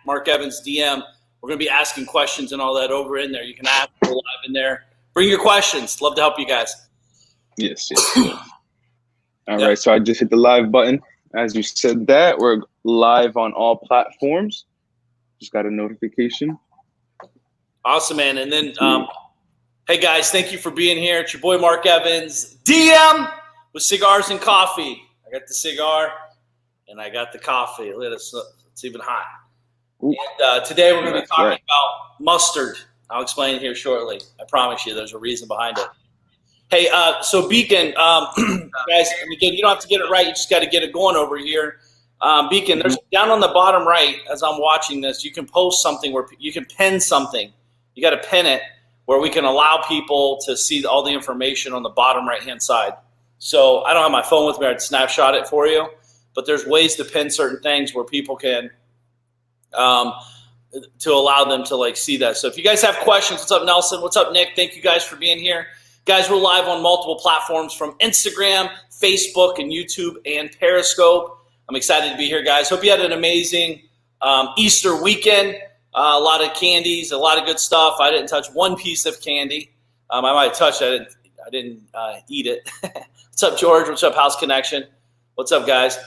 Mark Evans DM. We're going to be asking questions and all that over in there. You can ask live in there. Bring your questions. Love to help you guys. Yes. All right, so I just hit the live button. As you said that, we're live on all platforms. Just got a notification. Awesome, man. And then, hey, guys, thank you for being here. It's your boy Mark Evans, DM with Cigars and Coffee. I got the cigar and I got the coffee. Look at this. It's even hot. And today we're going to be talking about mustard. I'll explain it here shortly. I promise you there's a reason behind it. Hey, so Beacon, guys, and again, you don't have to get it right. You just got to get it going over here. Beacon, there's down on the bottom right, as I'm watching this, you can post something where you can pin something. You got to pin it where we can allow people to see all the information on the bottom right-hand side. So I don't have my phone with me. I'd snapshot it for you. But there's ways to pin certain things where people can to allow them to like see that. So if you guys have questions, what's up, Nelson? What's up, Nick? Thank you guys for being here. Guys, we're live on multiple platforms from Instagram, Facebook, and YouTube, and Periscope. I'm excited to be here, guys. Hope you had an amazing Easter weekend. A lot of candies, a lot of good stuff. I didn't touch one piece of candy. I might have touched it. I didn't eat it. What's up, George? What's up, House Connection? What's up, guys?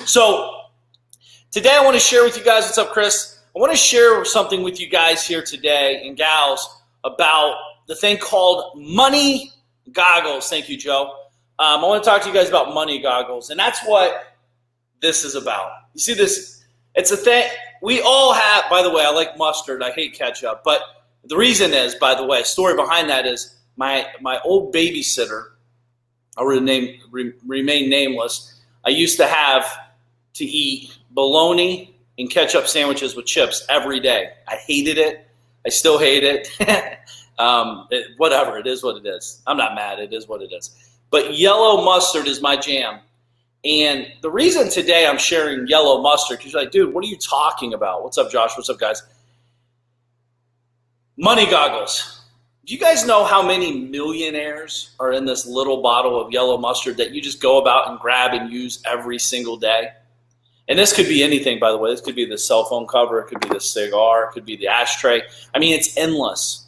So today I want to share with you guys, what's up, Chris? I want to share something with you guys here today and gals about the thing called money goggles. Thank you, Joe. I want to talk to you guys about money goggles, and that's what this is about. You see this? It's a thing we all have. By the way, I like mustard. I hate ketchup. But the reason is, by the way, story behind that is my old babysitter, I'll remain nameless, I used to have to eat bologna and ketchup sandwiches with chips every day. I hated it. I still hate it. Whatever, it is what it is. I'm not mad. It is what it is. But yellow mustard is my jam. And the reason today I'm sharing yellow mustard, because you're like, dude, what are you talking about? What's up, Josh? What's up, guys? Money goggles. Do you guys know how many millionaires are in this little bottle of yellow mustard that you just go about and grab and use every single day? And this could be anything, by the way. This could be the cell phone cover. It could be the cigar. It could be the ashtray. I mean, it's endless.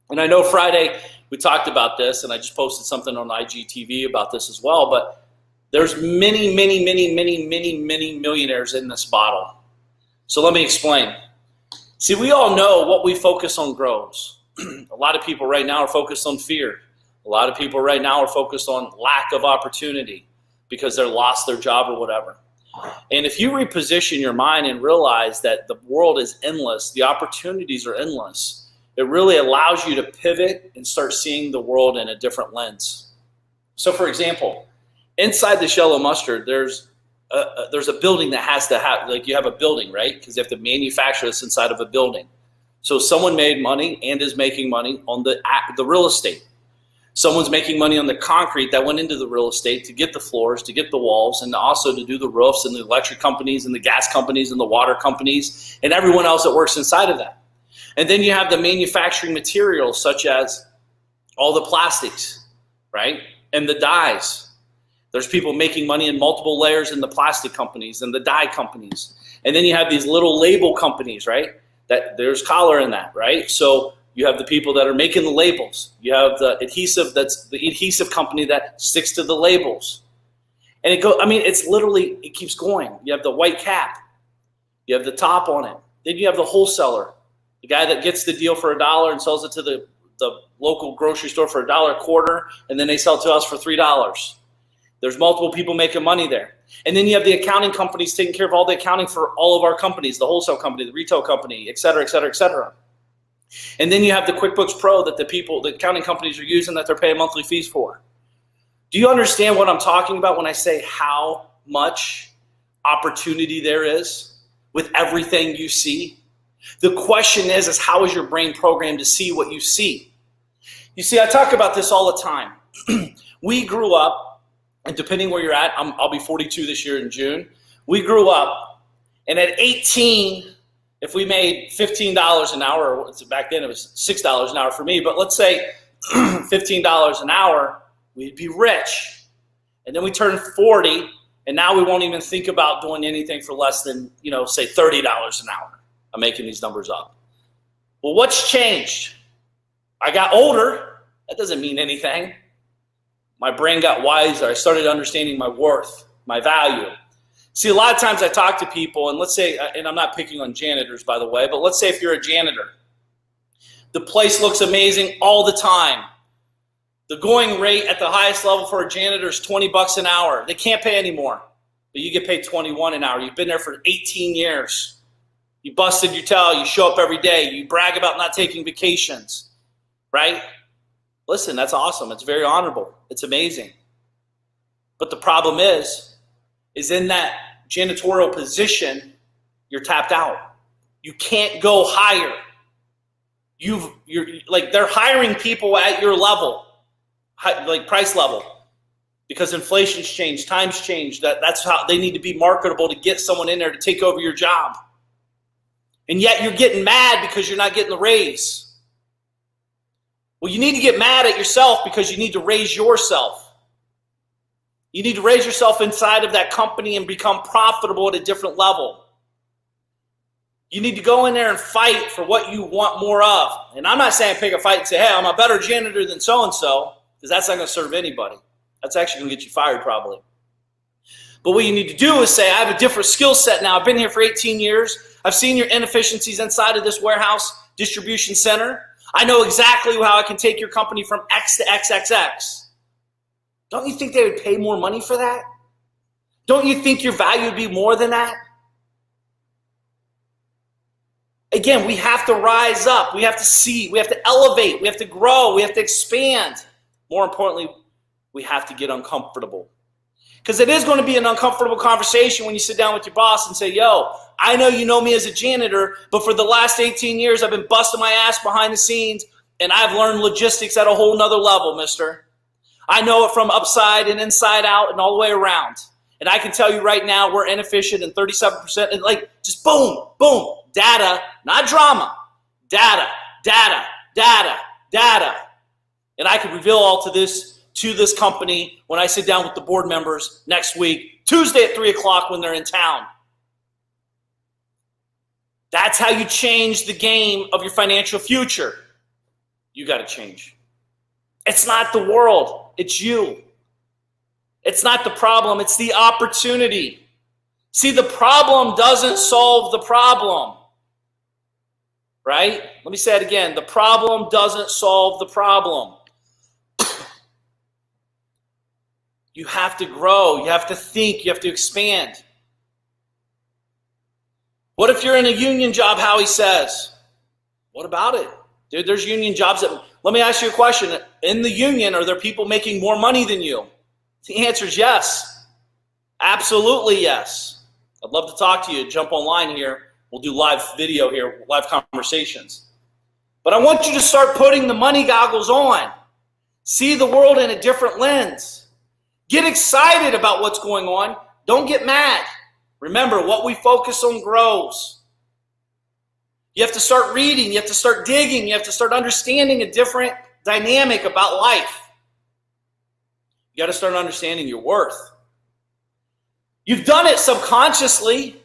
And I know Friday we talked about this, and I just posted something on IGTV about this as well, but there's many millionaires in this bottle. So let me explain. See, we all know what we focus on grows. A lot of people right now are focused on fear. A lot of people right now are focused on lack of opportunity because they lost their job or whatever. And if you reposition your mind and realize that the world is endless, the opportunities are endless, it really allows you to pivot and start seeing the world in a different lens. So for example, inside the yellow mustard, there's a building that has to have, like you have a building, right? Because you have to manufacture this inside of a building. So someone made money and is making money on the real estate. Someone's making money on the concrete that went into the real estate to get the floors, to get the walls, and also to do the roofs, and the electric companies and the gas companies and the water companies and everyone else that works inside of that. And then you have the manufacturing materials such as all the plastics, right? And the dyes. There's people making money in multiple layers in the plastic companies and the dye companies. And then you have these little label companies, right? That there's color in that, right? So you have the people that are making the labels. You have the adhesive, that's the adhesive company that sticks to the labels. And it's literally, it keeps going. You have the white cap. You have the top on it. Then you have the wholesaler, the guy that gets the deal for $1 and sells it to the local grocery store for $1.25, and then they sell it to us for $3. There's multiple people making money there. And then you have the accounting companies taking care of all the accounting for all of our companies, the wholesale company, the retail company, et cetera, et cetera, et cetera. And then you have the QuickBooks Pro that the accounting companies are using that they're paying monthly fees for. Do you understand what I'm talking about when I say how much opportunity there is with everything you see? The question is how is your brain programmed to see what you see? You see, I talk about this all the time. We grew up, and depending where you're at, I'll be 42 this year in June. We grew up, and at 18, if we made $15 an hour, or back then it was $6 an hour for me, but let's say $15 an hour, we'd be rich. And then we turned 40, And now we won't even think about doing anything for less than, say $30 an hour. I'm making these numbers up. Well, what's changed? I got older. That doesn't mean anything. My brain got wiser. I started understanding my worth, my value. See, a lot of times I talk to people, and let's say, and I'm not picking on janitors, by the way, but let's say if you're a janitor, the place looks amazing all the time. The going rate at the highest level for a janitor is $20 an hour. They can't pay anymore, but you get paid $21 an hour. You've been there for 18 years. You busted your tail. You show up every day. You brag about not taking vacations, right? Listen, that's awesome. It's very honorable. It's amazing. But the problem is in that janitorial position, you're tapped out. You can't go higher. You're like, they're hiring people at your level, like price level, because inflation's changed, times changed. That's how they need to be marketable to get someone in there to take over your job. And yet you're getting mad because you're not getting the raise. Well, you need to get mad at yourself because you need to raise yourself. You need to raise yourself inside of that company and become profitable at a different level. You need to go in there and fight for what you want more of. And I'm not saying pick a fight and say, hey, I'm a better janitor than so-and-so, because that's not going to serve anybody. That's actually going to get you fired probably. But what you need to do is say, I have a different skill set now. I've been here for 18 years. I've seen your inefficiencies inside of this warehouse distribution center. I know exactly how I can take your company from X to XXX. Don't you think they would pay more money for that? Don't you think your value would be more than that? Again, we have to rise up. We have to see. We have to elevate. We have to grow. We have to expand. More importantly, we have to get uncomfortable. Because it is going to be an uncomfortable conversation when you sit down with your boss and say, yo, I know you know me as a janitor, but for the last 18 years, I've been busting my ass behind the scenes, and I've learned logistics at a whole nother level, mister. I know it from upside and inside out and all the way around. And I can tell you right now, we're inefficient and 37%, and like just boom, boom, data, not drama, data, data, data, data. And I can reveal all to this company when I sit down with the board members next week, Tuesday at 3 o'clock when they're in town. That's how you change the game of your financial future. You got to change. It's not the world. It's you. It's not the problem. It's the opportunity. See, the problem doesn't solve the problem. Right? Let me say it again. The problem doesn't solve the problem. You have to grow. You have to think. You have to expand. What if you're in a union job, Howie says? What about it? Dude, there's union jobs that, let me ask you a question. In the union, are there people making more money than you? The answer is yes. Absolutely yes. I'd love to talk to you. Jump online here. We'll do live video here, live conversations. But I want you to start putting the money goggles on. See the world in a different lens. Get excited about what's going on. Don't get mad. Remember, what we focus on grows. You have to start reading. You have to start digging. You have to start understanding a different dynamic about life. You got to start understanding your worth. You've done it subconsciously.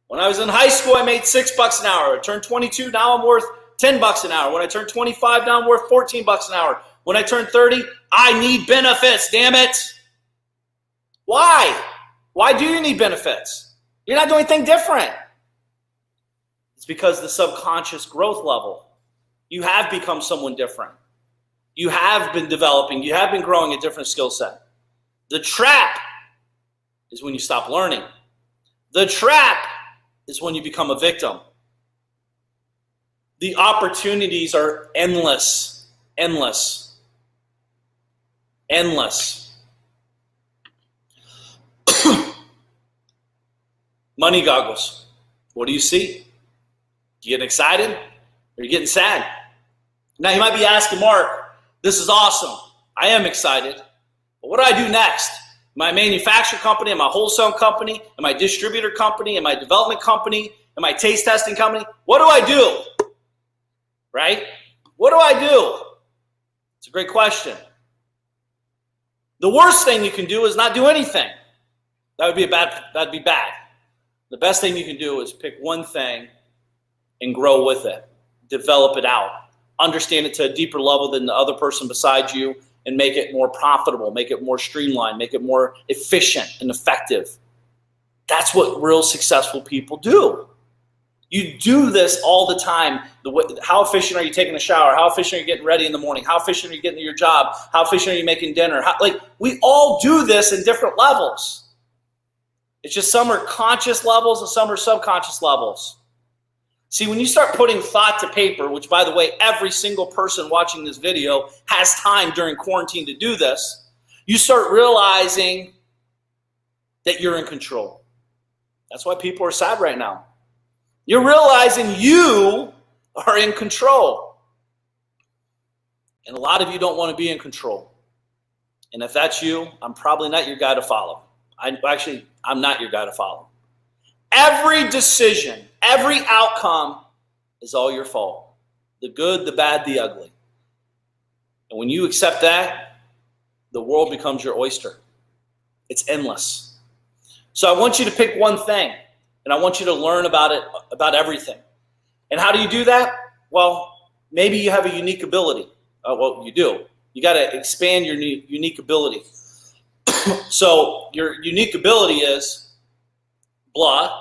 When I was in high school, I made $6 an hour. I turned 22, now I'm worth $10 an hour. When I turned 25, now I'm worth $14 an hour. When I turned 30, I need benefits, damn it. Why? Why do you need benefits? You're not doing anything different. It's because the subconscious growth level. You have become someone different. You have been developing. You have been growing a different skill set. The trap is when you stop learning. The trap is when you become a victim. The opportunities are endless, endless, endless. Money goggles. What do you see? You getting excited or you getting sad? Now you might be asking, Mark, this is awesome. I am excited. But what do I do next? Am I a manufacturer company? Am I a wholesale company? Am I a distributor company? Am I a development company? Am I a taste testing company? What do I do? Right? What do I do? It's a great question. The worst thing you can do is not do anything. That'd be bad. The best thing you can do is pick one thing and grow with it. Develop it out. Understand it to a deeper level than the other person beside you and make it more profitable, make it more streamlined, make it more efficient and effective. That's what real successful people do. You do this all the time. How efficient are you taking a shower? How efficient are you getting ready in the morning? How efficient are you getting to your job? How efficient are you making dinner? We all do this in different levels. It's just some are conscious levels and some are subconscious levels. See, when you start putting thought to paper, which, by the way, every single person watching this video has time during quarantine to do this, you start realizing that you're in control. That's why people are sad right now. You're realizing you are in control. And a lot of you don't want to be in control. And if that's you, I'm probably not your guy to follow. I'm not your guy to follow. Every decision, every outcome is all your fault. The good, the bad, the ugly. And when you accept that, the world becomes your oyster. It's endless. So I want you to pick one thing, and I want you to learn about it, about everything. And how do you do that? Well, maybe you have a unique ability. Well, you do. You got to expand your unique ability. So your unique ability is blah,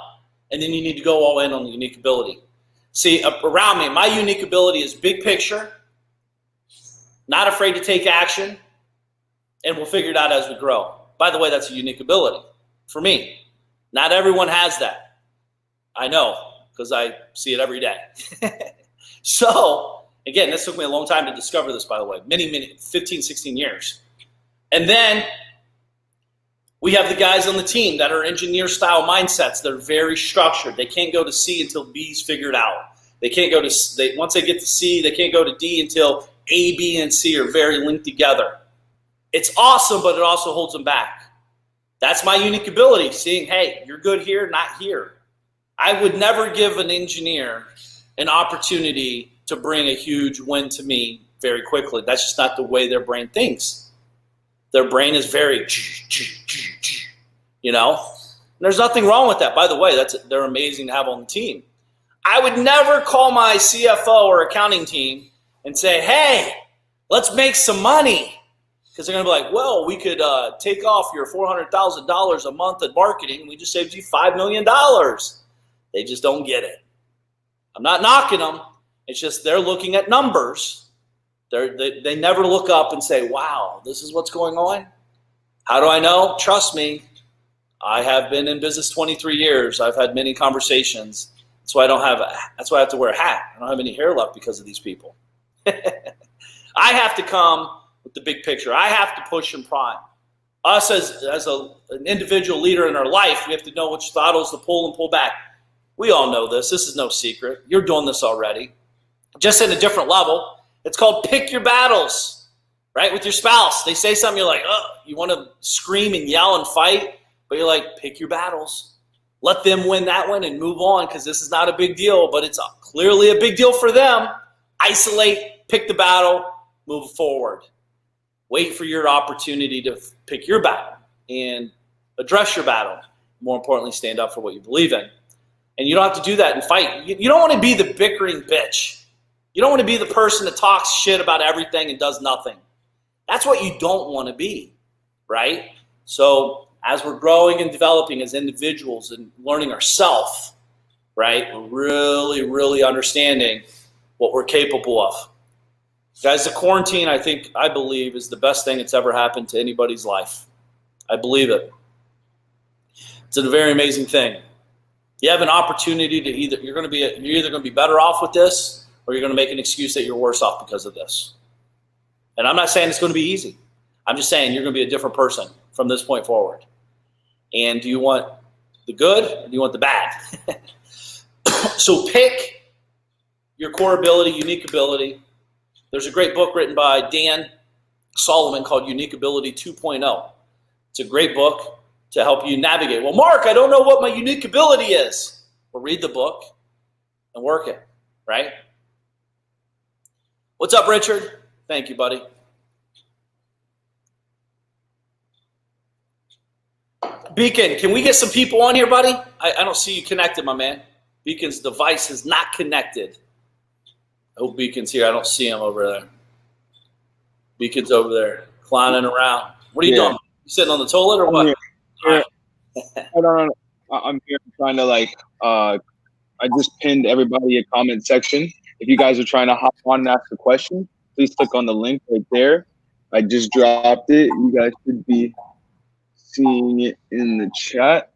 and then you need to go all in on the unique ability. See, around me, my unique ability is big picture, not afraid to take action, and we'll figure it out as we grow. By the way, that's a unique ability for me. Not everyone has that. I know, because I see it every day. So, again, this took me a long time to discover this, by the way, many, 15, 16 years. And then we have the guys on the team that are engineer-style mindsets. They're very structured. They can't go to C until B's figured out. They can't go to once they get to C, they can't go to D until A, B, and C are very linked together. It's awesome, but it also holds them back. That's my unique ability, seeing, hey, you're good here, not here. I would never give an engineer an opportunity to bring a huge win to me very quickly. That's just not the way their brain thinks. Their brain is very, you know. And there's nothing wrong with that. By the way, they're amazing to have on the team. I would never call my CFO or accounting team and say, hey, let's make some money. Because they're going to be like, well, we could take off your $400,000 a month in marketing. We just saved you $5 million. They just don't get it. I'm not knocking them. It's just they're looking at numbers. They never look up and say, wow, this is what's going on. How do I know? Trust me. I have been in business 23 years. I've had many conversations. That's why I have to wear a hat. I don't have any hair left because of these people. I have to come with the big picture. I have to push and prod. Us as an individual leader in our life, we have to know which throttles to pull and pull back. We all know this. This is no secret. You're doing this already. Just at a different level. It's called pick your battles, right? With your spouse. They say something, you're like, oh, you want to scream and yell and fight, but you're like, pick your battles. Let them win that one and move on, because this is not a big deal, but it's clearly a big deal for them. Isolate, pick the battle, move forward. Wait for your opportunity to pick your battle and address your battle. More importantly, stand up for what you believe in. And you don't have to do that and fight. You don't want to be the bickering bitch. You don't want to be the person that talks shit about everything and does nothing. That's what you don't want to be, right? So as we're growing and developing as individuals and learning ourselves, right, we're really, really understanding what we're capable of. Guys, the quarantine, I believe, is the best thing that's ever happened to anybody's life. I believe it. It's a very amazing thing. You have an opportunity to you're either going to be better off with this, or you're going to make an excuse that you're worse off because of this. And I'm not saying it's going to be easy. I'm just saying you're going to be a different person from this point forward. And do you want the good, or do you want the bad? So pick your core ability, unique ability. There's a great book written by Dan Solomon called Unique Ability 2.0. It's a great book to help you navigate. Well, Mark, I don't know what my unique ability is. Well, read the book and work it, right? What's up, Richard? Thank you, buddy. Beacon, can we get some people on here, buddy? I don't see you connected, my man. Beacon's device is not connected. I hope Beacon's here. I don't see him over there. Beacon's over there, clowning around. What are you doing? You sitting on the toilet or what? No. I'm here trying to I just pinned everybody a comment section. If you guys are trying to hop on and ask a question, please click on the link right there. I just dropped it. You guys should be seeing it in the chat.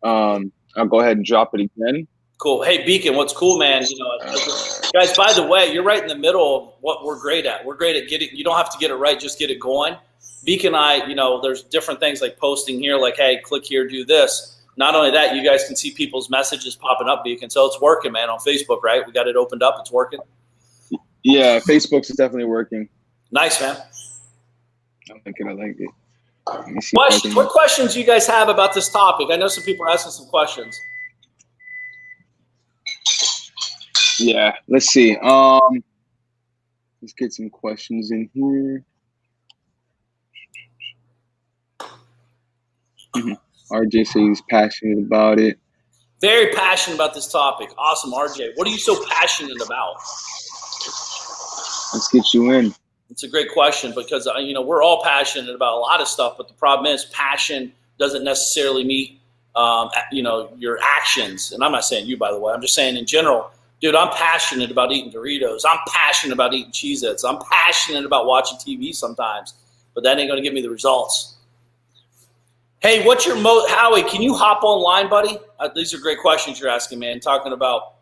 I'll go ahead and drop it again. Cool. Hey, Beacon, what's cool, man? Guys, by the way, you're right in the middle of what we're great at. We're great at getting. You don't have to get it right, just get it going. Beacon and I, there's different things like posting here, like, hey, click here, do this. Not only that, you guys can see people's messages popping up, Beacon. So it's working, man, on Facebook, right? We got it opened up. It's working. Yeah, Facebook's definitely working. Nice, man. I'm thinking I like it. What questions do you guys have about this topic? I know some people are asking some questions. Yeah, let's see. Let's get some questions in here. RJ says he's passionate about it. Very passionate about this topic. Awesome, RJ. What are you so passionate about? Let's get you in. It's a great question because, we're all passionate about a lot of stuff, but the problem is passion doesn't necessarily meet, your actions. And I'm not saying you, by the way. I'm just saying in general, dude, I'm passionate about eating Doritos. I'm passionate about eating Cheez-Its. I'm passionate about watching TV sometimes, but that ain't going to give me the results. Hey, what's your Howie, can you hop online, buddy? These are great questions you're asking, man. Talking about,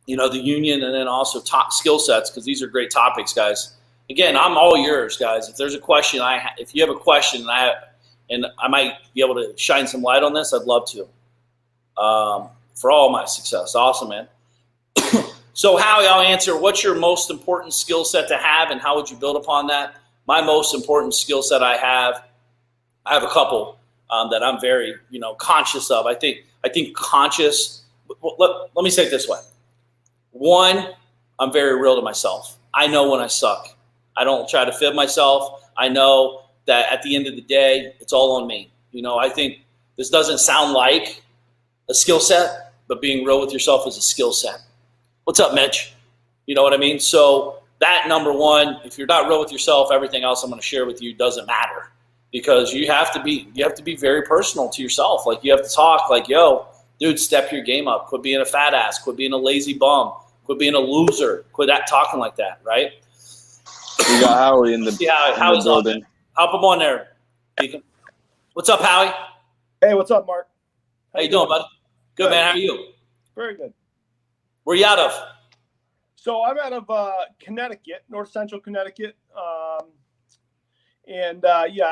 the union and then also top skill sets, because these are great topics, guys. Again, I'm all yours, guys. If there's a question, if you have a question and I might be able to shine some light on this, I'd love to. For all my success. Awesome, man. So, Howie, I'll answer, what's your most important skill set to have and how would you build upon that? My most important skill set I have a couple that I'm very, conscious of. I think conscious, let me say it this way. One, I'm very real to myself. I know when I suck. I don't try to fib myself. I know that at the end of the day, it's all on me. I think this doesn't sound like a skill set, but being real with yourself is a skill set. What's up, Mitch? You know what I mean? So that, number one, if you're not real with yourself, everything else I'm going to share with you doesn't matter, because you have to be very personal to yourself. Like, you have to talk like, yo, dude, step your game up. Quit being a fat ass. Quit being a lazy bum. Quit being a loser. Quit talking like that, right? We got Howie in the, Howie's building. Hop him on there. What's up, Howie? Hey, what's up, Mark? How you doing, buddy? Good, man. How are you? Very good. Where you out of? So I'm out of Connecticut, North Central Connecticut. I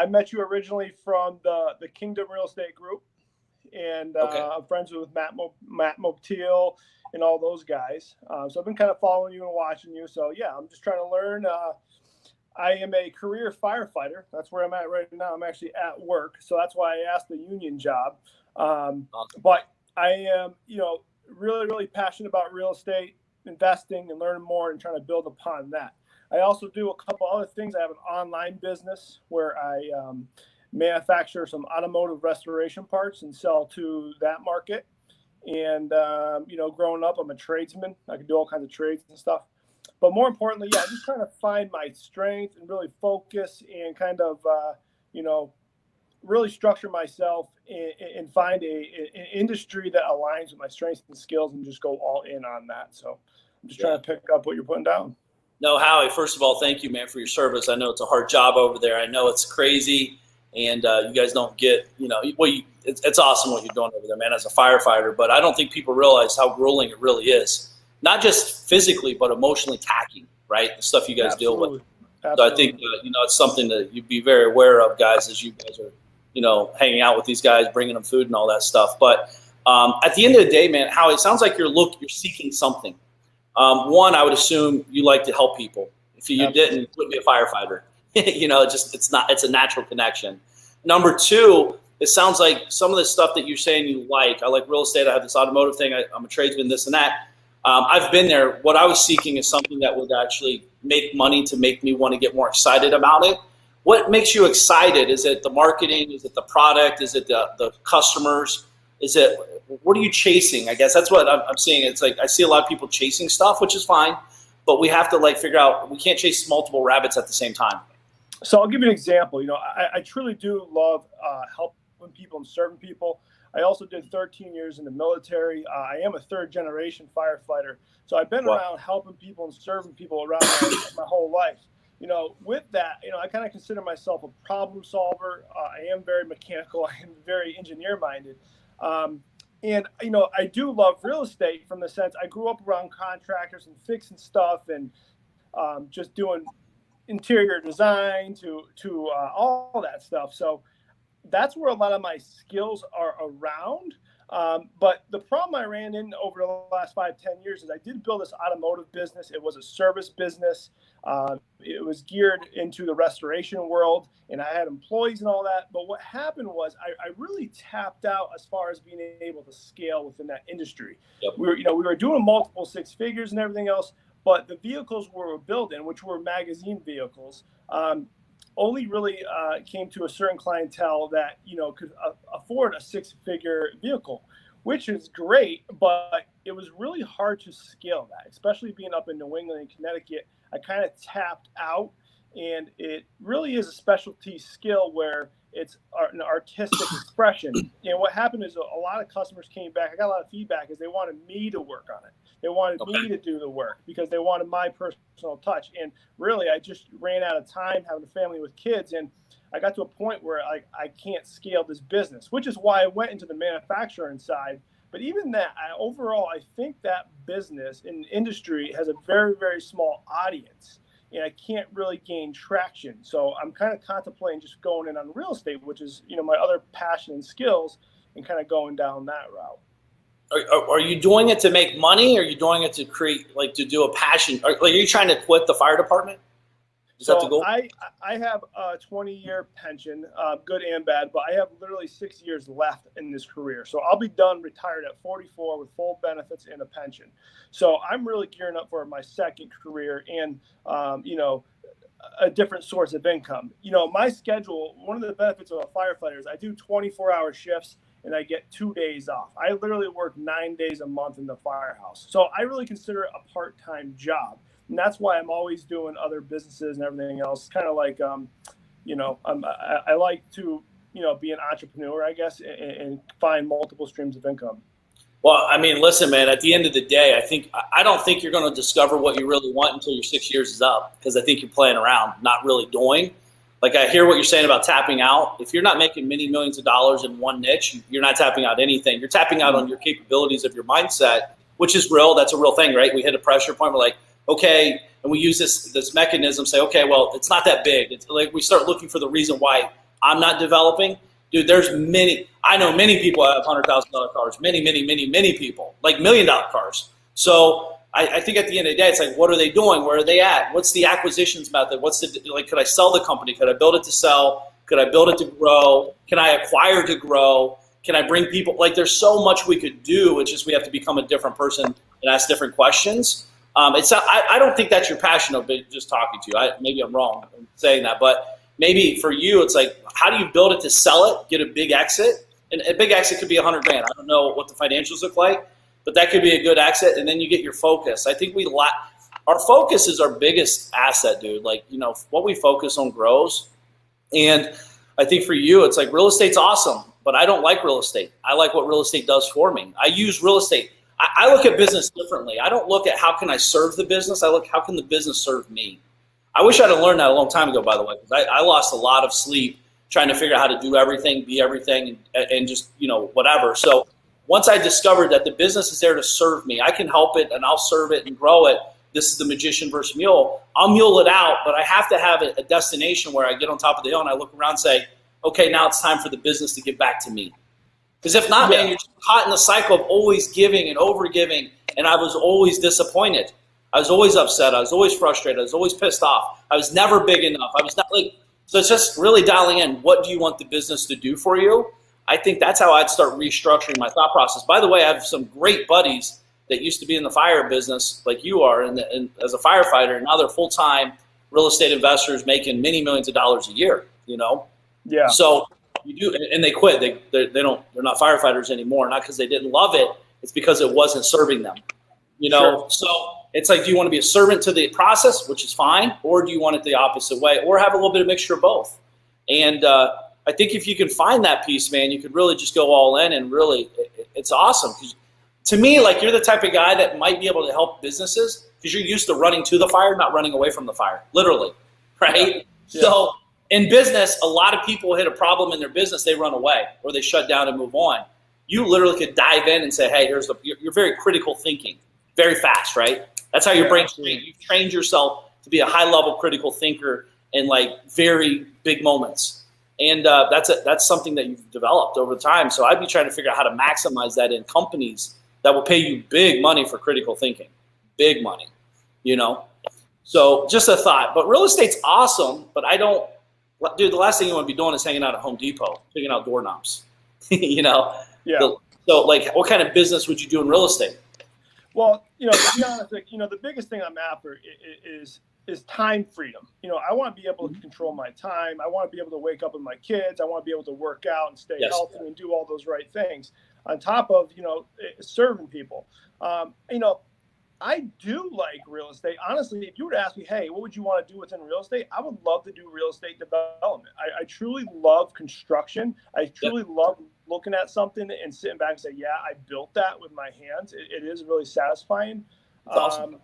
met you originally from the Kingdom Real Estate Group. And I'm friends with Matt Moptiel and all those guys. So I've been kind of following you and watching you. So, yeah, I'm just trying to learn. I am a career firefighter. That's where I'm at right now. I'm actually at work. So that's why I asked the union job. Awesome. But I am, really, really passionate about real estate, investing, and learning more and trying to build upon that. I also do a couple other things. I have an online business where I manufacture some automotive restoration parts and sell to that market. And, growing up, I'm a tradesman. I can do all kinds of trades and stuff. But more importantly, I'm just trying to find my strength and really focus and kind of, really structure myself and find an industry that aligns with my strengths and skills and just go all in on that. So I'm just trying to pick up what you're putting down. No, Howie, first of all, thank you, man, for your service. I know it's a hard job over there. I know it's crazy, and you guys don't get, it's awesome what you're doing over there, man, as a firefighter. But I don't think people realize how grueling it really is. Not just physically, but emotionally taxing, right? The stuff you guys deal with. Absolutely. So I think, it's something that you'd be very aware of, guys, as you guys are, hanging out with these guys, bringing them food and all that stuff. But at the end of the day, man, Howie, it sounds like you're seeking something. One, I would assume you like to help people. If you didn't, you wouldn't be a firefighter. It's a natural connection. Number two, it sounds like some of the stuff that you're saying you like. I like real estate. I have this automotive thing. I'm a tradesman, this and that. I've been there. What I was seeking is something that would actually make money to make me want to get more excited about it. What makes you excited? Is it the marketing? Is it the product? Is it the customers? Is it, what are you chasing? I guess that's what I'm seeing. It's like I see a lot of people chasing stuff, which is fine, but we have to like figure out, we can't chase multiple rabbits at the same time. So I'll give you an example. I truly do love helping people and serving people. I also did 13 years in the military. I am a third generation firefighter. So I've been around helping people and serving people around my whole life. With that, I kind of consider myself a problem solver. I am very mechanical. I am very engineer minded. And I do love real estate from the sense I grew up around contractors and fixing stuff and just doing interior design to all that stuff. So that's where a lot of my skills are around. But the problem I ran in over the last 5-10 years is I did build this automotive business. It was a service business. It was geared into the restoration world, and I had employees and all that. But what happened was I really tapped out as far as being able to scale within that industry. Yep. We were doing multiple six figures and everything else, but the vehicles we were building, which were magazine vehicles, only really came to a certain clientele that could afford a six-figure vehicle, which is great, but it was really hard to scale that, especially being up in New England and Connecticut. I kind of tapped out, and it really is a specialty skill where it's an artistic expression. And what happened is a lot of customers came back. I got a lot of feedback is they wanted me to work on it. They wanted me to do the work because they wanted my personal touch. And really, I just ran out of time having a family with kids. And I got to a point where I can't scale this business, which is why I went into the manufacturing side. But even that, overall, I think that business in industry has a very, very small audience. And I can't really gain traction. So I'm kind of contemplating just going in on real estate, which is, my other passion and skills, and kind of going down that route. Are you doing it to make money? Or are you doing it to create, like to do a passion? Are you trying to quit the fire department? Is that the goal? I have a 20-year pension, good and bad, but I have literally 6 years left in this career. So I'll be done retired at 44 with full benefits and a pension. So I'm really gearing up for my second career and, a different source of income. My schedule, one of the benefits of a firefighter is I do 24-hour shifts and I get 2 days off. I literally work 9 days a month in the firehouse. So I really consider it a part-time job. And that's why I'm always doing other businesses and everything else. Kind of like, I like to, be an entrepreneur, I guess, and find multiple streams of income. Well, I mean, listen, man, at the end of the day, I don't think you're going to discover what you really want until your 6 years is up, because I think you're playing around, not really doing. Like, I hear what you're saying about tapping out. If you're not making many millions of dollars in one niche, you're not tapping out anything. You're tapping out on your capabilities of your mindset, which is real. That's a real thing, right? We hit a pressure point. We're like, okay, and we use this mechanism, say, okay, well, it's not that big. It's like we start looking for the reason why I'm not developing. Dude, I know many people have $100,000 cars, many people, like $1 million cars. So I think at the end of the day, it's like, what are they doing? Where are they at? What's the acquisitions method? Could I sell the company? Could I build it to sell? Could I build it to grow? Can I acquire to grow? Can I bring people? Like, there's so much we could do. It's just we have to become a different person and ask different questions. I don't think that's your passion of just talking to you. Maybe I'm wrong in saying that, but maybe for you, it's like, how do you build it to sell it, get a big exit? And a big exit could be $100,000. I don't know what the financials look like, but that could be a good exit. And then you get your focus. I think our focus is our biggest asset, dude. Like, what we focus on grows. And I think for you, it's like real estate's awesome, but I don't like real estate. I like what real estate does for me. I use real estate. I look at business differently. I don't look at how can I serve the business. I look, how can the business serve me? I wish I'd have learned that a long time ago, by the way, because I lost a lot of sleep trying to figure out how to do everything, be everything, and just, whatever. So once I discovered that the business is there to serve me, I can help it and I'll serve it and grow it. This is the magician versus mule. I'll mule it out, but I have to have a destination where I get on top of the hill and I look around and say, okay, now it's time for the business to give back to me. Because if not, man, you're just caught in the cycle of always giving and over giving, and I was always disappointed. I was always upset. I was always frustrated. I was always pissed off. I was never big enough. I was not like, so it's just really dialing in. What do you want the business to do for you? I think that's how I'd start restructuring my thought process. By the way, I have some great buddies that used to be in the fire business like you are and as a firefighter, and now they're full-time real estate investors making many millions of dollars a year, you know? Yeah. So you do, and they quit. They're not firefighters anymore. Not because they didn't love it. It's because it wasn't serving them, you know? Sure. So it's like, do you want to be a servant to the process, which is fine, or do you want it the opposite way, or have a little bit of mixture of both? And I think if you can find that piece, man, you could really just go all in, and really, it's awesome. 'Cause to me, like, you're the type of guy that might be able to help businesses because you're used to running to the fire, not running away from the fire, literally, right? Yeah. So in business, a lot of people hit a problem in their business, they run away or they shut down and move on. You literally could dive in and say, hey, you're very critical thinking, very fast, right? That's how your brain's trained. You've trained yourself to be a high-level critical thinker in, like, very big moments. And that's something that you've developed over time. So I'd be trying to figure out how to maximize that in companies that will pay you big money for critical thinking, big money, you know? So just a thought. But real estate's awesome, but dude, the last thing you want to be doing is hanging out at Home Depot, picking out doorknobs, you know? Yeah. So, like, what kind of business would you do in real estate? Well, you know, to be honest, like, you know, the biggest thing I'm after is time freedom. You know, I want to be able to control my time. I want to be able to wake up with my kids. I want to be able to work out and stay healthy and do all those right things on top of, you know, serving people. You know, I do like real estate. Honestly, if you were to ask me, hey, what would you want to do within real estate? I would love to do real estate development. I truly love construction. I truly love looking at something and sitting back and say, yeah, I built that with my hands. It is really satisfying. That's awesome.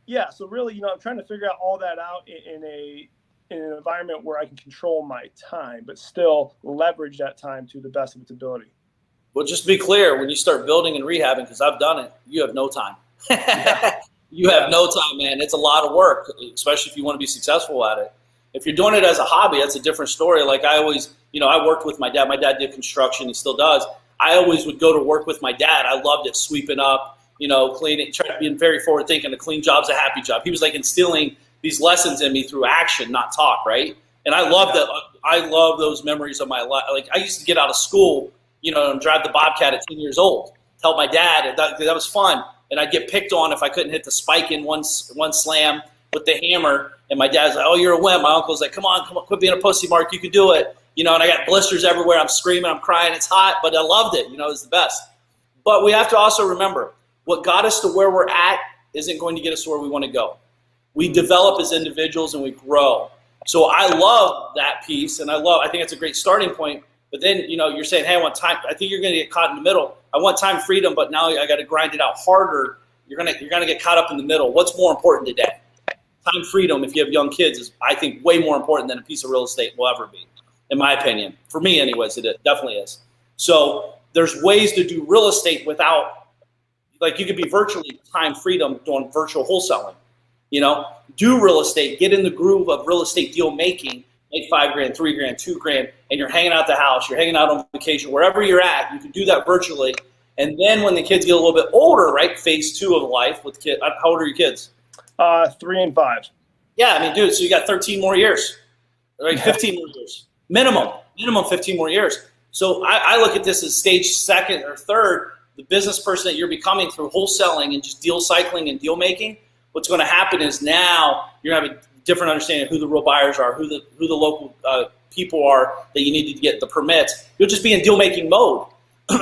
Yeah, so really, you know, I'm trying to figure out all that out in an environment where I can control my time, but still leverage that time to the best of its ability. Well, just to be clear, when you start building and rehabbing, because I've done it, you have no time. You have no time, man. It's a lot of work, especially if you want to be successful at it. If you're doing it as a hobby, that's a different story. Like, I always, you know, I worked with my dad. My dad did construction. He still does. I always would go to work with my dad. I loved it, sweeping up, you know, cleaning, trying to be very forward thinking. A clean job's a happy job. He was like instilling these lessons in me through action, not talk, right? And I love that. I love those memories of my life. Like, I used to get out of school, you know, and drive the Bobcat at 10 years old. Help my dad. And that was fun. And I'd get picked on if I couldn't hit the spike in one slam with the hammer. And my dad's like, oh, you're a wimp. My uncle's like, come on, quit being a pussy, Mark. You can do it. You know, and I got blisters everywhere. I'm screaming, I'm crying. It's hot, but I loved it. You know, it was the best. But we have to also remember, what got us to where we're at isn't going to get us to where we want to go. We develop as individuals and we grow. So I love that piece, and I think it's a great starting point. But then, you know, you're saying, hey, I want time. I think you're going to get caught in the middle. I want time freedom, but now I got to grind it out harder. You're gonna get caught up in the middle. What's more important today? Time freedom, if you have young kids, is, I think, way more important than a piece of real estate will ever be, in my opinion. For me, anyways, it definitely is. So there's ways to do real estate without, like, you could be virtually time freedom doing virtual wholesaling. You know, do real estate, get in the groove of real estate deal making, make $5,000, $3,000, $2,000, and you're hanging out at the house, you're hanging out on vacation, wherever you're at, you can do that virtually. And then when the kids get a little bit older, right, phase 2 of life with kids. How old are your kids? 3 and 5. Yeah, I mean, dude, so you got 13 more years, right? 15 more years, minimum 15 more years. So I look at this as stage 2nd or 3rd, the business person that you're becoming through wholesaling and just deal cycling and deal making. What's going to happen is now you're going to have a different understanding of who the real buyers are, who the local people are that you need to get the permits. You'll just be in deal making mode.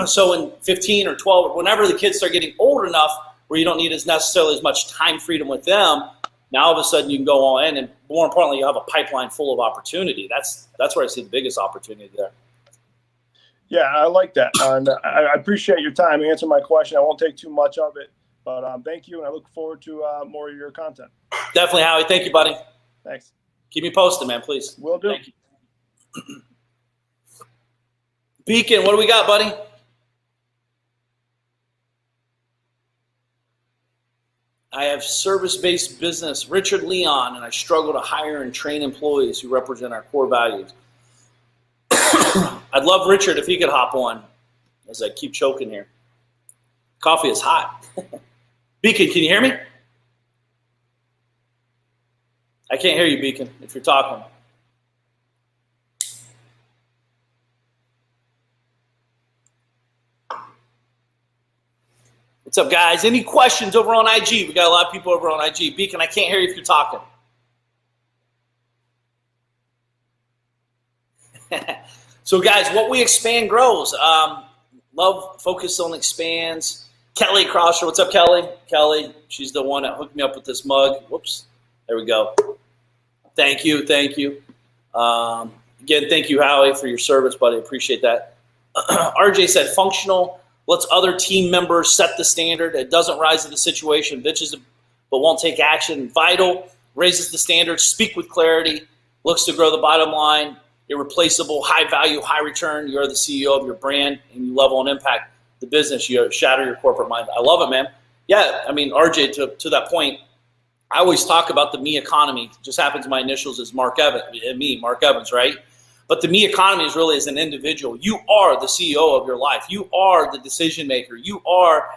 So in 15 or 12, whenever the kids start getting old enough where you don't need necessarily as much time freedom with them, now all of a sudden you can go all in, and more importantly, you have a pipeline full of opportunity. That's where I see the biggest opportunity there. Yeah, I like that. And I appreciate your time answering my question. I won't take too much of it, but thank you, and I look forward to more of your content. Definitely, Howie. Thank you, buddy. Thanks. Keep me posted, man, please. Will do. Thank you. Beacon, what do we got, buddy? I have service-based business, Richard Leon, and I struggle to hire and train employees who represent our core values. I'd love Richard if he could hop on as I keep choking here. Coffee is hot. Beacon, can you hear me? I can't hear you, Beacon, if you're talking. What's up, guys? Any questions over on IG? We got a lot of people over on IG. Beacon, I can't hear you if you're talking. So guys, what we expand grows. Love focus on expands. Kelly Crosser, what's up, Kelly? Kelly, she's the one that hooked me up with this mug. Whoops, there we go. Thank you. Again, thank you, Howie, for your service, buddy. Appreciate that. RJ said, functional lets other team members set the standard. It doesn't rise to the situation, bitches, but won't take action. Vital, raises the standard, speak with clarity, looks to grow the bottom line, irreplaceable, high value, high return. You're the CEO of your brand, and you level and impact the business. You shatter your corporate mind. I love it, man. Yeah, I mean, RJ, to that point, I always talk about the me economy. It just happens my initials is Mark Evans, Mark Evans, right? But the me economy is really as an individual. You are the CEO of your life. You are the decision maker. You are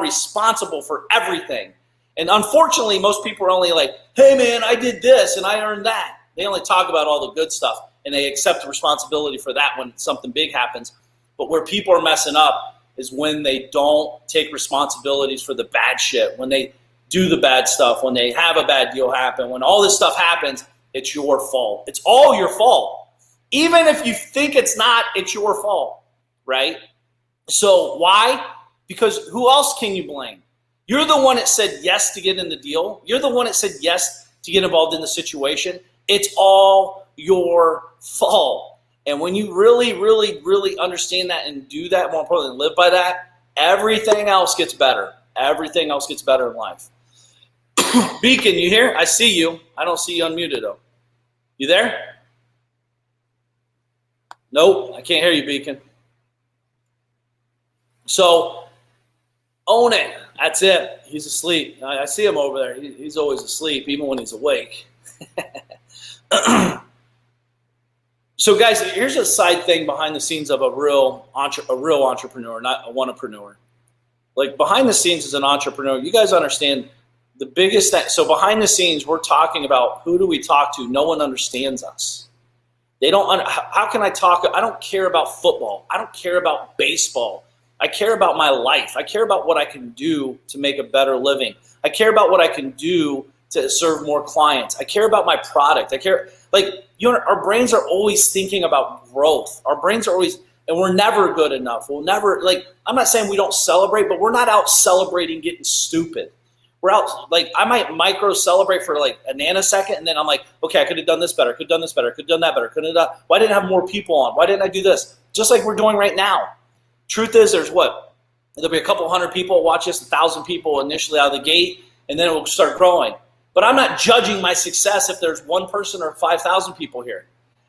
responsible for everything. And unfortunately, most people are only like, hey, man, I did this and I earned that. They only talk about all the good stuff and they accept the responsibility for that when something big happens. But where people are messing up is when they don't take responsibilities for the bad shit, when they do the bad stuff, when they have a bad deal happen, when all this stuff happens, it's your fault. It's all your fault. Even if you think it's not, it's your fault, right? So why? Because who else can you blame? You're the one that said yes to get in the deal. You're the one that said yes to get involved in the situation. It's all your fault. And when you really, really, really understand that and do that, more importantly, live by that, everything else gets better. Everything else gets better in life. Beacon, you here? I see you. I don't see you unmuted, though. You there? Nope, I can't hear you, Beacon. So, own it. That's it. He's asleep. I see him over there. He's always asleep, even when he's awake. So, guys, here's a side thing behind the scenes of a real entrepreneur, not a one-apreneur. Like, behind the scenes as an entrepreneur, you guys understand the biggest thing. So behind the scenes, we're talking about who do we talk to? No one understands us. They don't. How can I talk? I don't care about football. I don't care about baseball. I care about my life. I care about what I can do to make a better living. I care about what I can do to serve more clients. I care about my product. I care, our brains are always thinking about growth. Our brains are always, and we're never good enough. We'll never, I'm not saying we don't celebrate, but we're not out celebrating getting stupid. We're out, I might micro celebrate for a nanosecond, and then I'm like, okay, I could have done this better, could have done this better, could have done that better, could have done, why didn't I have more people on? Why didn't I do this? Just like we're doing right now. Truth is, there'll be a couple hundred people watch us, 1,000 people initially out of the gate, and then it will start growing. But I'm not judging my success if there's one person or 5,000 people here.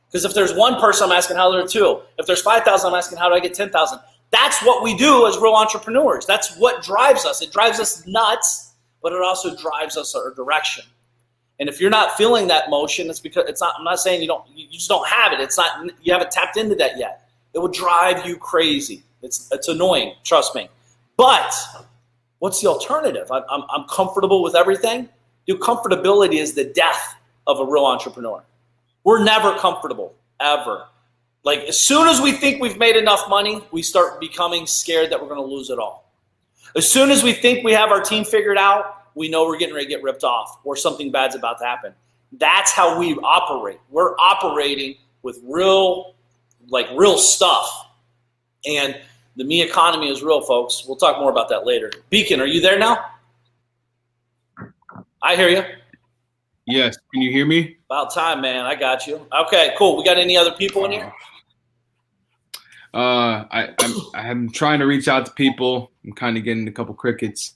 Because if there's one person, I'm asking how there are two. If there's 5,000, I'm asking how do I get 10,000? That's what we do as real entrepreneurs. That's what drives us. It drives us nuts, but it also drives us our direction. And if you're not feeling that motion, it's because it's not. I'm not saying you just don't have it. It's not. You haven't tapped into that yet. It will drive you crazy. It's annoying. Trust me. But what's the alternative? I'm comfortable with everything. Dude, comfortability is the death of a real entrepreneur. We're never comfortable, ever. As soon as we think we've made enough money, we start becoming scared that we're going to lose it all. As soon as we think we have our team figured out, we know we're getting ready to get ripped off or something bad's about to happen. That's how we operate. We're operating with real stuff. And the me economy is real, folks. We'll talk more about that later. Beacon, are you there now? I hear you. Yes. Can you hear me? About time, man. I got you. Okay, cool. We got any other people in here? I'm trying to reach out to people. I'm kind of getting a couple crickets.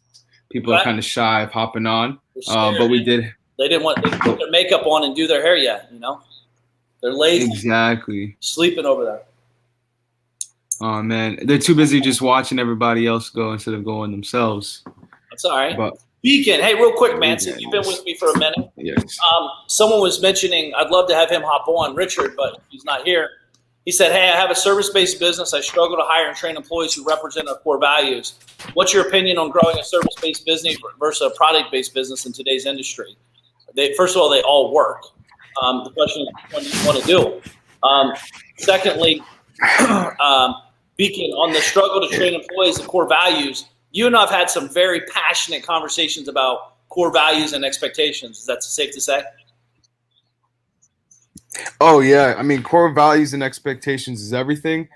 People are kind of shy of hopping on. But we did. They didn't put their makeup on and do their hair yet, They're lazy. Exactly. Sleeping over there. Oh, man. They're too busy just watching everybody else go instead of going themselves. That's all right. But Beacon, hey, real quick, man, since you've been with me for a minute. Yes. Someone was mentioning, I'd love to have him hop on, Richard, but he's not here. He said, hey, I have a service-based business. I struggle to hire and train employees who represent our core values. What's your opinion on growing a service-based business versus a product-based business in today's industry? First of all, they all work. The question is, what do you want to do? Secondly, Beacon, on the struggle to train employees and core values, you and I have had some very passionate conversations about core values and expectations. Is that safe to say? Oh yeah, I mean, core values and expectations is everything.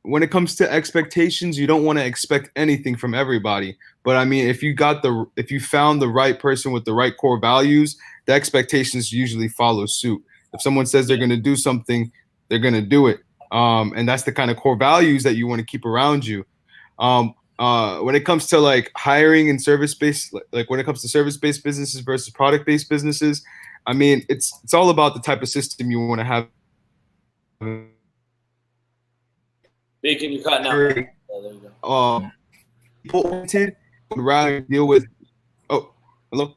When it comes to expectations, you don't want to expect anything from everybody. But I mean, if you found the right person with the right core values, the expectations usually follow suit. If someone says they're going to do something, they're going to do it. And that's the kind of core values that you want to keep around you. When it comes to like hiring and service based, like when it comes to service based businesses versus product based businesses, I mean, it's all about the type of system you want to have. Bacon, you're cutting out. Oh, there you go. People oriented rather deal with. Oh, hello.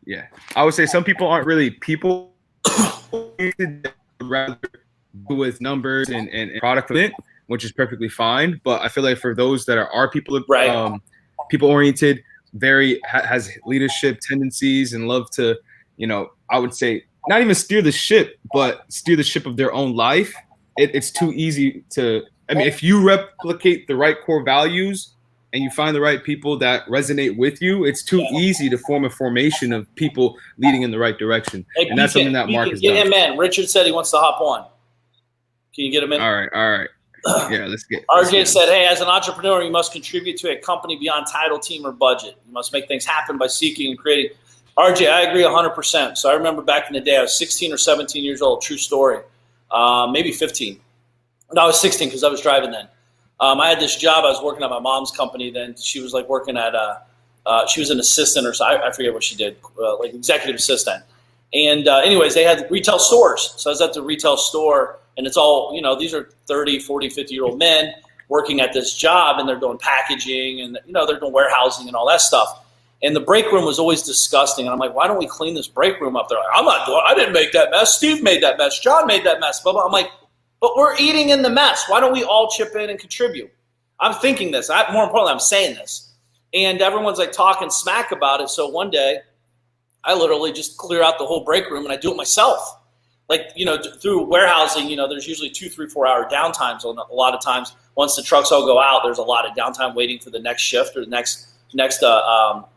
Yeah, I would say some people aren't really people oriented, rather deal with numbers and product fit, which is perfectly fine. But I feel like for those that are people people oriented, has leadership tendencies and love to, I would say not even steer the ship, but steer the ship of their own life. It's too easy to. I mean, if you replicate the right core values and you find the right people that resonate with you, it's too easy to form a formation of people leading in the right direction. Hey, and that's something that Mark has done. Get him in. Richard said he wants to hop on. Can you get him in? All right. Yeah, let's get. RJ said, hey, as an entrepreneur, you must contribute to a company beyond title, team, or budget. You must make things happen by seeking and creating. RJ, I agree 100%. So I remember back in the day, I was 16 or 17 years old, true story, maybe 15. No, I was 16 because I was driving then. I had this job. I was working at my mom's company then. She was like working at she was an assistant or so. I forget what she did, like executive assistant. And anyways, they had retail stores. So I was at the retail store, and it's all, these are 30, 40, 50-year-old men working at this job, and they're doing packaging and, they're doing warehousing and all that stuff. And the break room was always disgusting. And I'm like, why don't we clean this break room up? They're like, I didn't make that mess. Steve made that mess. John made that mess. Blah, blah. I'm like, but we're eating in the mess. Why don't we all chip in and contribute? I'm thinking this. More importantly, I'm saying this. And everyone's like talking smack about it. So one day, I literally just clear out the whole break room and I do it myself. Like, through warehousing, there's usually 2, 3, 4 hour downtimes. A lot of times, once the trucks all go out, there's a lot of downtime waiting for the next shift or the next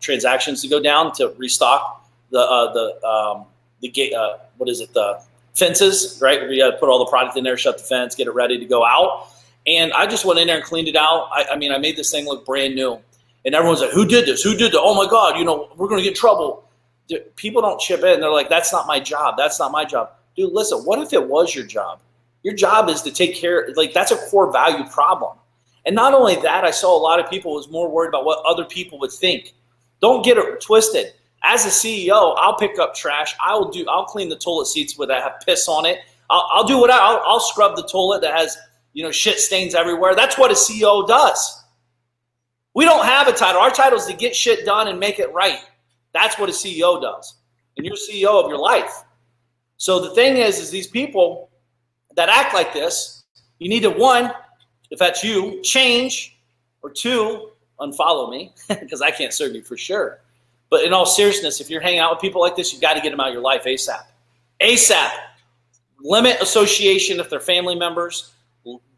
transactions to go down to restock the gate. The fences, right? We got to put all the product in there, shut the fence, get it ready to go out. And I just went in there and cleaned it out. I mean, I made this thing look brand new. And everyone's like, who did this? Who did that? Oh my God, we're going to get in trouble. People don't chip in. They're like, that's not my job. That's not my job. Dude, listen, what if it was your job? Your job is to take care, that's a core value problem. And not only that, I saw a lot of people was more worried about what other people would think. Don't get it twisted. As a CEO, I'll pick up trash. I'll clean the toilet seats where that have piss on it. I'll do I'll scrub the toilet that has, shit stains everywhere. That's what a CEO does. We don't have a title. Our title is to get shit done and make it right. That's what a CEO does. And you're CEO of your life. So the thing is these people that act like this, you need to, one, if that's you, change, or two, unfollow me because I can't serve you for sure. But in all seriousness, if you're hanging out with people like this, you've got to get them out of your life ASAP. ASAP. Limit association if they're family members.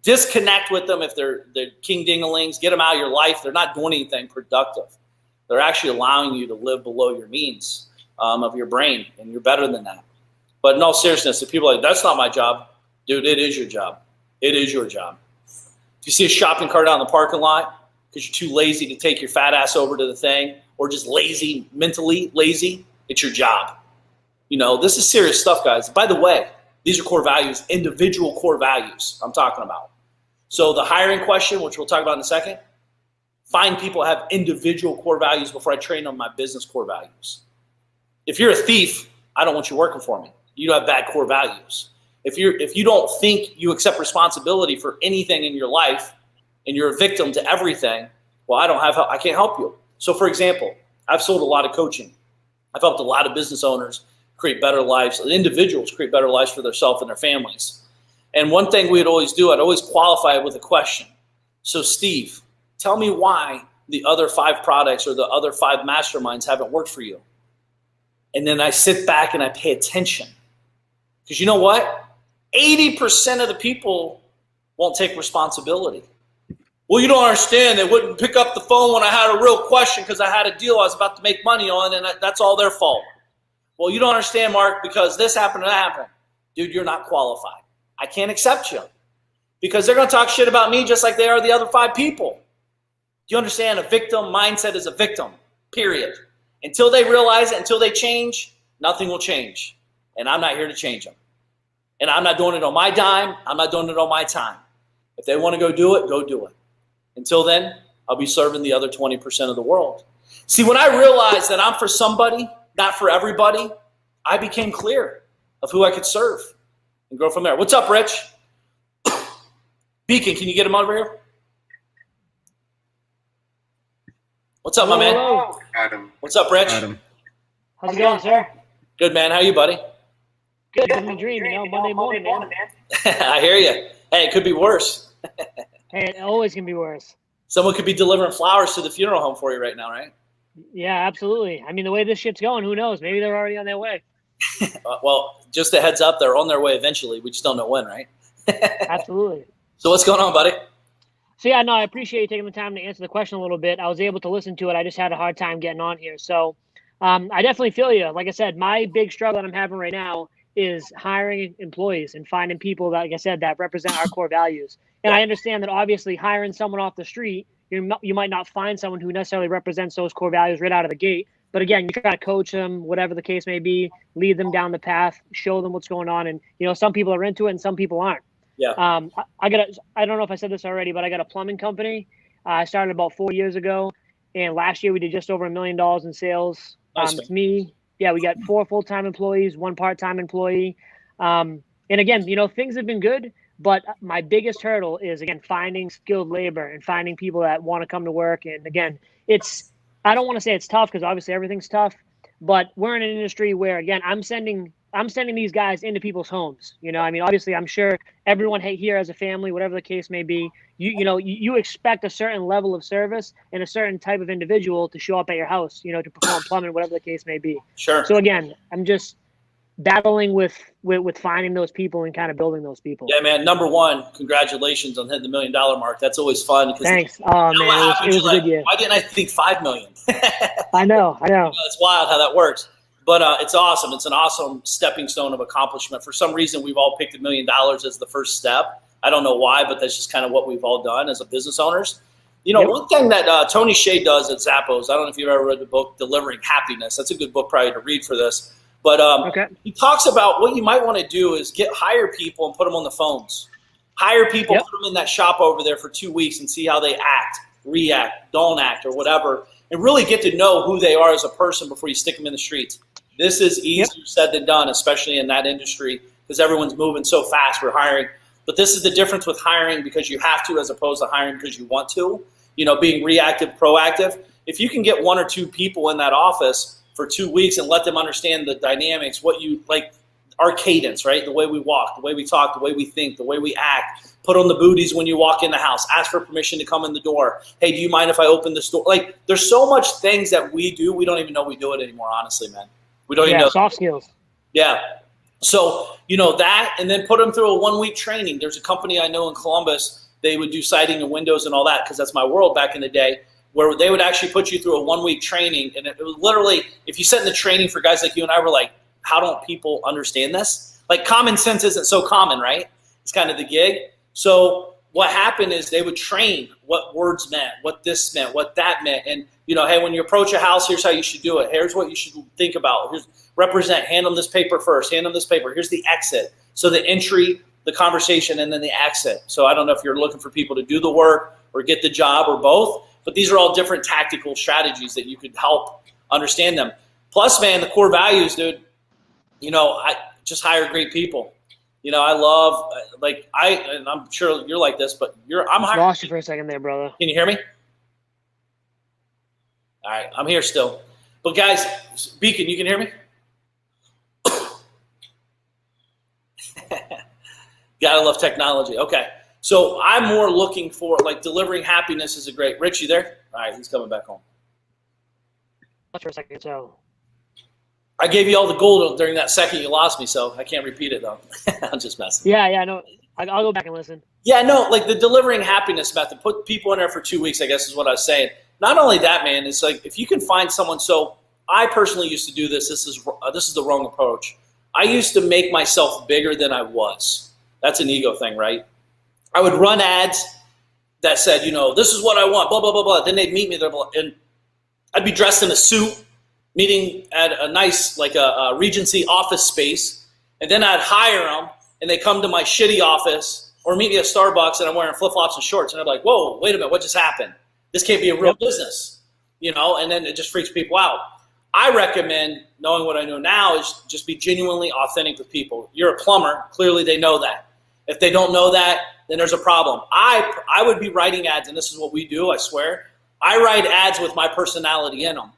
Disconnect with them if they're king dingalings. Get them out of your life. They're not doing anything productive. They're actually allowing you to live below your means of your brain, and you're better than that. But in all seriousness, if people are like, that's not my job, dude, it is your job. It is your job. If you see a shopping cart out in the parking lot because you're too lazy to take your fat ass over to the thing, or just lazy, mentally lazy, it's your job. This is serious stuff, guys. By the way, these are core values, individual core values I'm talking about. So the hiring question, which we'll talk about in a second, find people that have individual core values before I train on my business core values. If you're a thief, I don't want you working for me. You have bad core values. If you don't think you accept responsibility for anything in your life and you're a victim to everything, well, I can't help you. So for example, I've sold a lot of coaching. I've helped a lot of business owners create better lives, individuals create better lives for themselves and their families. And one thing we'd always do, I'd always qualify it with a question. So Steve, tell me why the other 5 products or the other 5 masterminds haven't worked for you. And then I sit back and I pay attention. Because you know what? 80% of the people won't take responsibility. Well, you don't understand. They wouldn't pick up the phone when I had a real question because I had a deal I was about to make money on, and that's all their fault. Well, you don't understand, Mark, because this happened and that happened. Dude, you're not qualified. I can't accept you because they're going to talk shit about me just like they are the other 5 people. Do you understand? A victim mindset is a victim, period. Until they realize it, until they change, nothing will change. And I'm not here to change them. And I'm not doing it on my dime. I'm not doing it on my time. If they want to go do it, go do it. Until then, I'll be serving the other 20% of the world. See, when I realized that I'm for somebody, not for everybody, I became clear of who I could serve and grow from there. What's up, Rich? Beacon, can you get him over here? What's up, my man? Hello. Adam. What's up, Rich? Adam. How's it going, sir? Good, man. How you, buddy? Good. Living the dream, Monday morning, man. I hear you. Hey, it could be worse. Hey, it always can be worse. Someone could be delivering flowers to the funeral home for you right now, right? Yeah, absolutely. I mean, the way this shit's going, who knows? Maybe they're already on their way. Well, just a heads up, they're on their way eventually. We just don't know when, right? Absolutely. So what's going on, buddy? So, yeah, no, I appreciate you taking the time to answer the question a little bit. I was able to listen to it. I just had a hard time getting on here. So I definitely feel you. Like I said, my big struggle that I'm having right now is hiring employees and finding people that, like I said, that represent our core values. And I understand that obviously hiring someone off the street, you might not find someone who necessarily represents those core values right out of the gate. But again, you try to coach them, whatever the case may be, lead them down the path, show them what's going on. And, some people are into it and some people aren't. Yeah. I don't know if I said this already, but I got a plumbing company. I started about 4 years ago. And last year we did just over $1 million in sales. Nice, It's me. Yeah, we got 4 full-time employees, 1 part-time employee. And again, things have been good. But my biggest hurdle is, again, finding skilled labor and finding people that want to come to work. And again, I don't want to say it's tough because obviously everything's tough, but we're in an industry where, again, I'm sending these guys into people's homes. Obviously I'm sure everyone here has a family, whatever the case may be. You expect a certain level of service and a certain type of individual to show up at your house, to perform plumbing, whatever the case may be. Sure. So again, I'm just battling with finding those people and kind of building those people. Yeah, man. Number one, congratulations on hitting the $1 million mark. That's always fun. Thanks. Oh, man, it was a good year. Why didn't I think 5 million? I know. It's wild how that works. But it's awesome. It's an awesome stepping stone of accomplishment. For some reason, we've all picked $1 million as the first step. I don't know why, but that's just kind of what we've all done as a business owners. Yep. One thing that Tony Hsieh does at Zappos, I don't know if you've ever read the book, Delivering Happiness. That's a good book probably to read for this. But He talks about what you might want to do is hire people and put them on the phones. Hire people, put them in that shop over there for 2 weeks and see how they act, react, don't act, or whatever, and really get to know who they are as a person before you stick them in the streets. This is easier said than done, especially in that industry because everyone's moving so fast. We're hiring. But this is the difference with hiring because you have to as opposed to hiring because you want to, being reactive, proactive. If you can get 1 or 2 people in that office for 2 weeks and let them understand the dynamics, what you like, our cadence, right? The way we walk, the way we talk, the way we think, the way we act, put on the booties when you walk in the house, ask for permission to come in the door. Hey, do you mind if I open this door? Like there's so much things that we do. We don't even know we do it anymore. Honestly, man, we don't even know. Soft skills. Yeah. So, that, and then put them through a 1-week training. There's a company I know in Columbus, they would do siding and windows and all that because that's my world back in the day, where they would actually put you through a 1-week training. And it was literally, if you set in the training for guys like you and I, were like, how don't people understand this? Like common sense isn't so common, right? It's kind of the gig. So what happened is they would train what words meant, what this meant, what that meant. And, hey, when you approach a house, here's how you should do it. Here's what you should think about. Here's represent, hand them this paper first, hand them this paper. Here's the exit. So the entry, the conversation, and then the exit. So I don't know if you're looking for people to do the work or get the job or both, but these are all different tactical strategies that you could help understand them. Plus, man, the core values, dude, I just hire great people. I love, and I'm sure you're like this, but I'm hiring. Lost you for a second there, brother. Can you hear me? All right, I'm here still. But guys, Beacon, you can hear me? Gotta love technology. Okay. So I'm more looking for, delivering happiness is a great. Rich, you there? All right, he's coming back home. For a second, so. I gave you all the gold during that second you lost me, so I can't repeat it, though. I'm just messing. Yeah, no, I'll go back and listen. Yeah, no, the delivering happiness method, put people in there for 2 weeks, I guess is what I was saying. Not only that, man, it's like if you can find someone, so I personally used to do this. This is the wrong approach. I used to make myself bigger than I was. That's an ego thing, right? I would run ads that said, this is what I want, blah, blah, blah, blah. Then they'd meet me there, and I'd be dressed in a suit, meeting at a nice, like a Regency office space, and then I'd hire them, and they come to my shitty office or meet me at Starbucks, and I'm wearing flip-flops and shorts, and I'm like, whoa, wait a minute, what just happened? This can't be a real business, and then it just freaks people out. I recommend, knowing what I know now, is just be genuinely authentic with people. You're a plumber. Clearly they know that. If they don't know that, then there's a problem. I would be writing ads, and this is what we do, I swear. I write ads with my personality in them.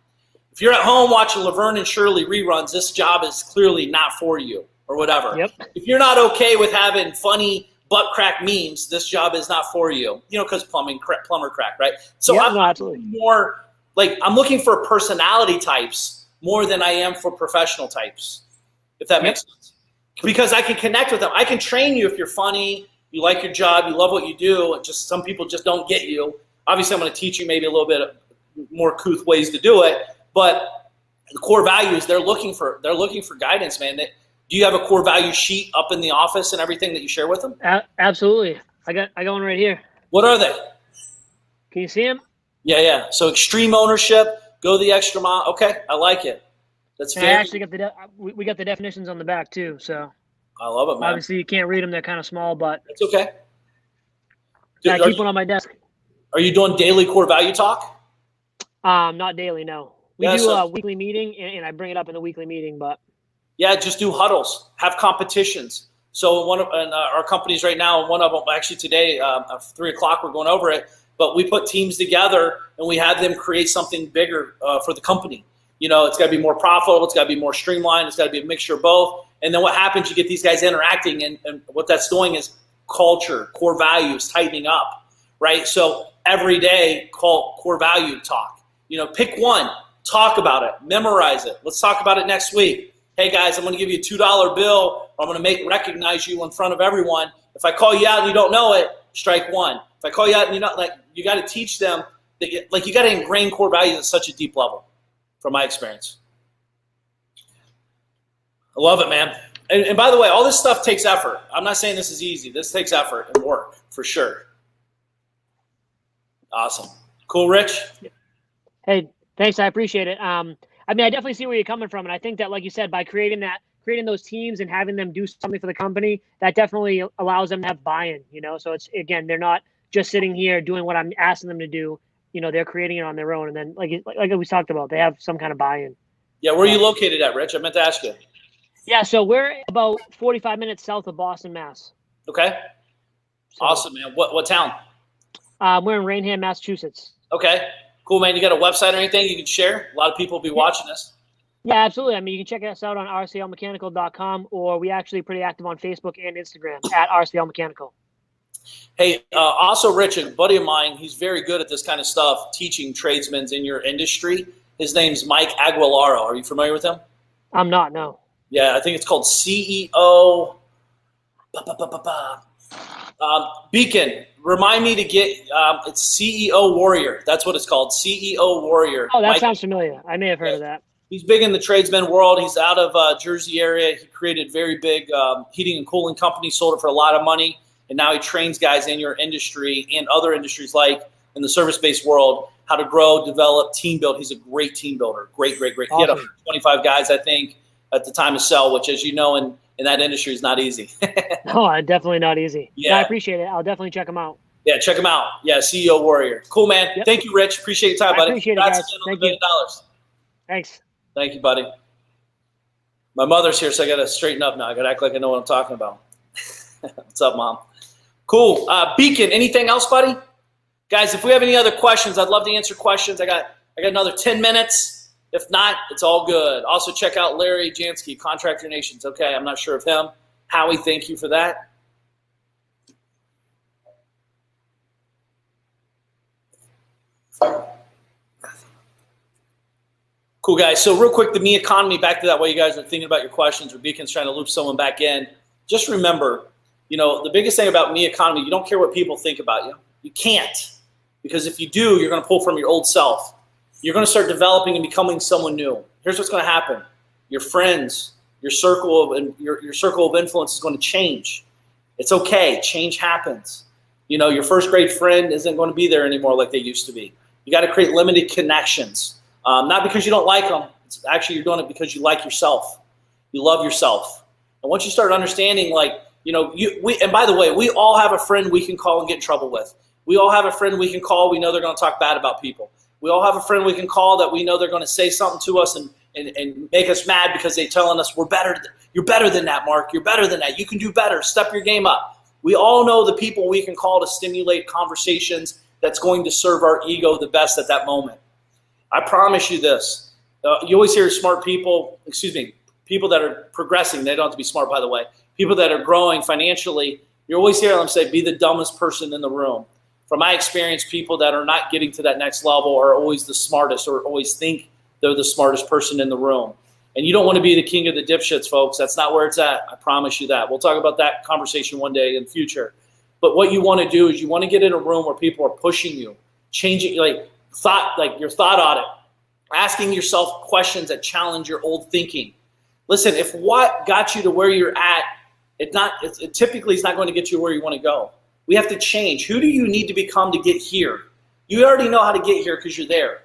If you're at home watching Laverne and Shirley reruns, this job is clearly not for you or whatever. Yep. If you're not okay with having funny butt crack memes, this job is not for you. Because plumber crack, right? So yeah, I'm absolutely. more like I'm looking for personality types more than I am for professional types, if that makes sense. Because I can connect with them. I can train you if you're funny, you like your job, you love what you do, and just some people just don't get you. Obviously, I'm going to teach you maybe a little bit more couth ways to do it, but the core values, they're looking for guidance, man. Do you have a core value sheet up in the office and everything that you share with them? Absolutely. I got one right here. What are they? Can you see them? Yeah. So extreme ownership, go the extra mile. Okay, I like it. That's fair. I actually got we got the definitions on the back too. So I love it, man. Obviously, you can't read them; they're kind of small, but it's okay. I keep one on my desk. Are you doing daily core value talk? Not daily, no. We do a weekly meeting, and I bring it up in the weekly meeting, but yeah, just do huddles, have competitions. So one of our companies right now, one of them actually today, at 3:00, we're going over it. But we put teams together and we have them create something bigger for the company. It's got to be more profitable. It's got to be more streamlined. It's got to be a mixture of both. And then what happens? You get these guys interacting, and what that's doing is culture, core values, tightening up, right? So every day, call core value talk. Pick one, talk about it, memorize it. Let's talk about it next week. Hey guys, I'm going to give you a $2 bill. Or I'm going to recognize you in front of everyone. If I call you out and you don't know it, strike one. If I call you out and you're not, you got to teach them that you got to ingrain core values at such a deep level, from my experience. I love it, man. And by the way, all this stuff takes effort. I'm not saying this is easy. This takes effort and work for sure. Awesome. Cool, Rich? Hey, thanks. I appreciate it. I definitely see where you're coming from. And I think that, like you said, by creating those teams and having them do something for the company, that definitely allows them to have buy-in, So it's, again, they're not just sitting here doing what I'm asking them to do. They're creating it on their own. And then like we talked about, they have some kind of buy-in. Yeah. Where are you located at, Rich? I meant to ask you. Yeah. So we're about 45 minutes south of Boston, Mass. Okay. So, awesome, man. What town? We're in Rainham, Massachusetts. Okay. Cool, man. You got a website or anything you can share? A lot of people will be watching this. Yeah, absolutely. You can check us out on rclmechanical.com, or we actually pretty active on Facebook and Instagram at rclmechanical. Hey, also, Rich, a buddy of mine, he's very good at this kind of stuff, teaching tradesmen in your industry. His name's Mike Aguilaro. Are you familiar with him? I'm not, no. Yeah, I think it's called CEO. Beacon, remind me to get, it's CEO Warrior. That's what it's called, CEO Warrior. Oh, that sounds familiar. I may have heard of that. He's big in the tradesman world. He's out of Jersey area. He created very big heating and cooling company, sold it for a lot of money. And now he trains guys in your industry and other industries like in the service-based world, how to grow, develop, team build. He's a great team builder. Great. Awesome. He had 125 guys, I think, at the time of sell, which, as you know, in that industry is not easy. No, definitely not easy. Yeah. No, I appreciate it. I'll definitely check him out. Yeah, check him out. Yeah, CEO Warrior. Cool, man. Yep. Thank you, Rich. Appreciate your time, buddy. Appreciate it, guys. Thank you. $1 million. Thanks. Thank you, buddy. My mother's here, so I got to straighten up now. I got to act like I know what I'm talking about. What's up, Mom? Cool. Beacon, anything else, buddy? Guys, if we have any other questions, I'd love to answer questions. I got another 10 minutes. If not, it's all good. Also, check out Larry Jansky, Contractor Nations. Okay, I'm not sure of him. Howie, thank you for that. Cool, guys. So real quick, the me economy, back to that while you guys are thinking about your questions or Beacon's trying to loop someone back in. Just remember, the biggest thing about me economy, you don't care what people think about you. You can't. Because if you do, you're going to pull from your old self. you're going to start developing and becoming someone new. Here's what's going to happen. Your friends, your circle of influence is going to change. It's okay. Change happens. You know, your first grade friend isn't going to be there anymore like they used to be. You got to create limited connections. Not because you don't like them. It's actually, you're doing it because you like yourself. You love yourself. And once you start understanding, like, you know, and by the way, we all have a friend we can call and get in trouble with. We all have a friend we can call. We know they're going to talk bad about people. We all have a friend we can call that we know they're going to say something to us and make us mad because they're telling us we're better. You're better than that, Mark. You're better than that. You can do better. Step your game up. We all know the people we can call to stimulate conversations that's going to serve our ego the best at that moment. I promise you this. You always hear smart people, people that are progressing. They don't have to be smart, by the way. People that are growing financially, you always hear them say, be the dumbest person in the room. From my experience, people that are not getting to that next level are always the smartest, or always think they're the smartest person in the room. And you don't want to be the king of the dipshits, folks. That's not where it's at. I promise you that. We'll talk about that conversation one day in the future. But what you want to do is you want to get in a room where people are pushing you, changing, like your thought audit, asking yourself questions that challenge your old thinking. Listen, if what got you to where you're at, it typically is not going to get you where you want to go. We have to change. Who do you need to become to get here? You already know how to get here because you're there.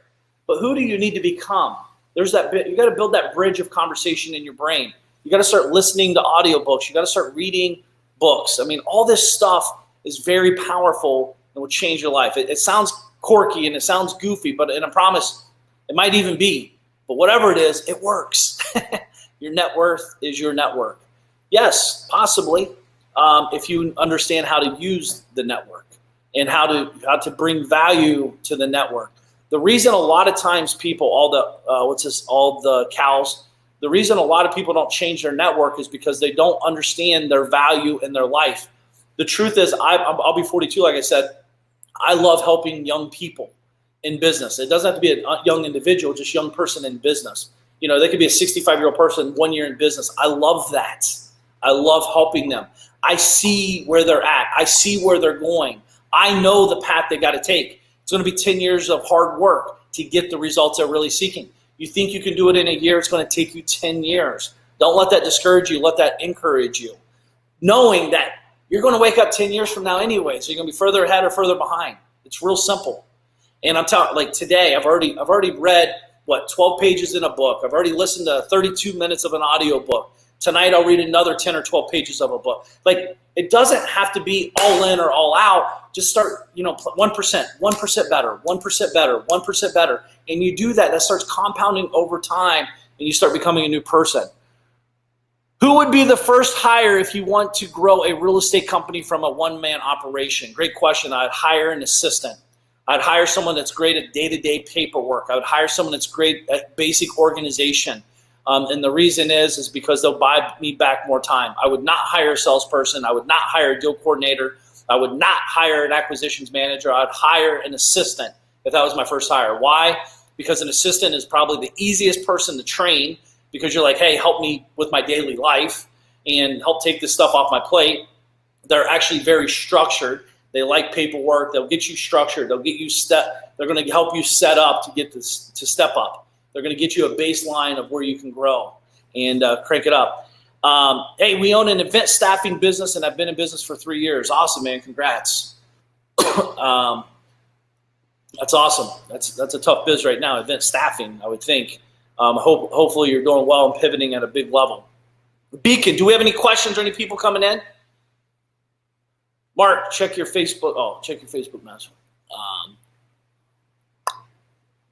But who do you need to become? There's that bit. You got to build that bridge of conversation in your brain. You got to start listening to audiobooks. You got to start reading books. I mean, all this stuff is very powerful and will change your life. It sounds quirky and it sounds goofy, and I promise it might even be. But whatever it is, it works. Your net worth is your network. Yes, possibly, if you understand how to use the network and how to bring value to the network. The reason a lot of times people, all the cows, the reason a lot of people don't change their network is because they don't understand their value in their life. The truth is, I'll be 42, like I said. I love helping young people in business. It doesn't have to be a young individual, just young person in business. You know, they could be a 65-year-old person, 1 year in business. I love that. I love helping them. I see where they're at. I see where they're going. I know the path they got to take. It's going to be 10 years of hard work to get the results they're really seeking. You think you can do it in a year, it's going to take you 10 years. Don't let that discourage you. Let that encourage you. Knowing that you're going to wake up 10 years from now anyway, so you're going to be further ahead or further behind. It's real simple. And I'm telling, like today, I've already read 12 pages in a book. I've already listened to 32 minutes of an audio book. Tonight I'll read another 10 or 12 pages of a book. Like, it doesn't have to be all in or all out. Just start, 1% better, 1% better, 1% better. And you do that starts compounding over time, and you start becoming a new person. Who would be the first hire if you want to grow a real estate company from a one-man operation? Great question. I'd hire an assistant. I'd hire someone that's great at day-to-day paperwork. I would hire someone that's great at basic organization. And the reason is because they'll buy me back more time. I would not hire a salesperson. I would not hire a deal coordinator. I would not hire an acquisitions manager. I'd hire an assistant if that was my first hire. Why? Because an assistant is probably the easiest person to train, because you're like, hey, help me with my daily life and help take this stuff off my plate. They're actually very structured. They like paperwork. They'll get you structured. They'll get you they're going to help you set up to get this to step up. They're going to get you a baseline of where you can grow and crank it up. Hey, we own an event staffing business, and I've been in business for 3 years. Awesome, man. Congrats. That's awesome. That's a tough biz right now, event staffing, I would think. Hopefully you're doing well and pivoting at a big level. Beacon, do we have any questions or any people coming in? Mark, check your Facebook. Oh, check your Facebook message.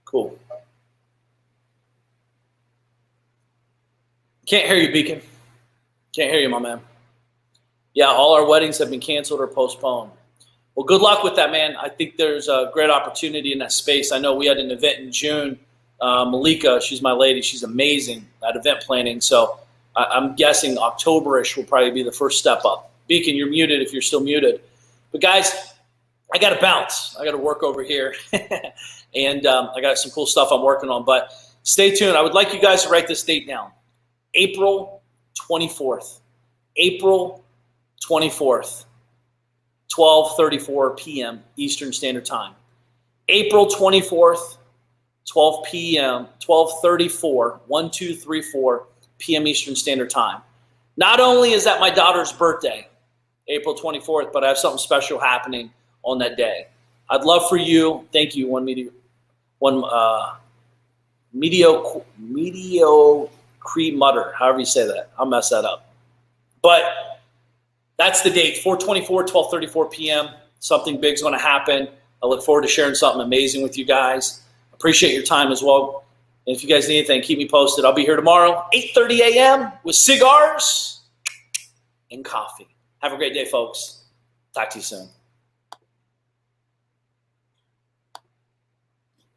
Cool. Can't hear you, Beacon. Can't hear you, my man. Yeah, all our weddings have been canceled or postponed. Well, good luck with that, man. I think there's a great opportunity in that space. I know we had an event in June. Malika, she's my lady. She's amazing at event planning. So I'm guessing October-ish will probably be the first step up. Beacon, you're muted if you're still muted. But guys, I got to bounce. I got to work over here. And I got some cool stuff I'm working on. But stay tuned. I would like you guys to write this date down. April 24th. April 24th. 12:34 p.m. Eastern Standard Time. April 24th, 12 p.m., 12:34, 1234 p.m. Eastern Standard Time. Not only is that my daughter's birthday, April 24th, but I have something special happening on that day. I'd love for you. Thank you, mediocre mutter, however you say that. I'll mess that up. But that's the date, 4/24, 12:34 p.m. Something big's going to happen. I look forward to sharing something amazing with you guys. Appreciate your time as well. And if you guys need anything, keep me posted. I'll be here tomorrow, 8:30 a.m. with Cigars and Coffee. Have a great day, folks. Talk to you soon.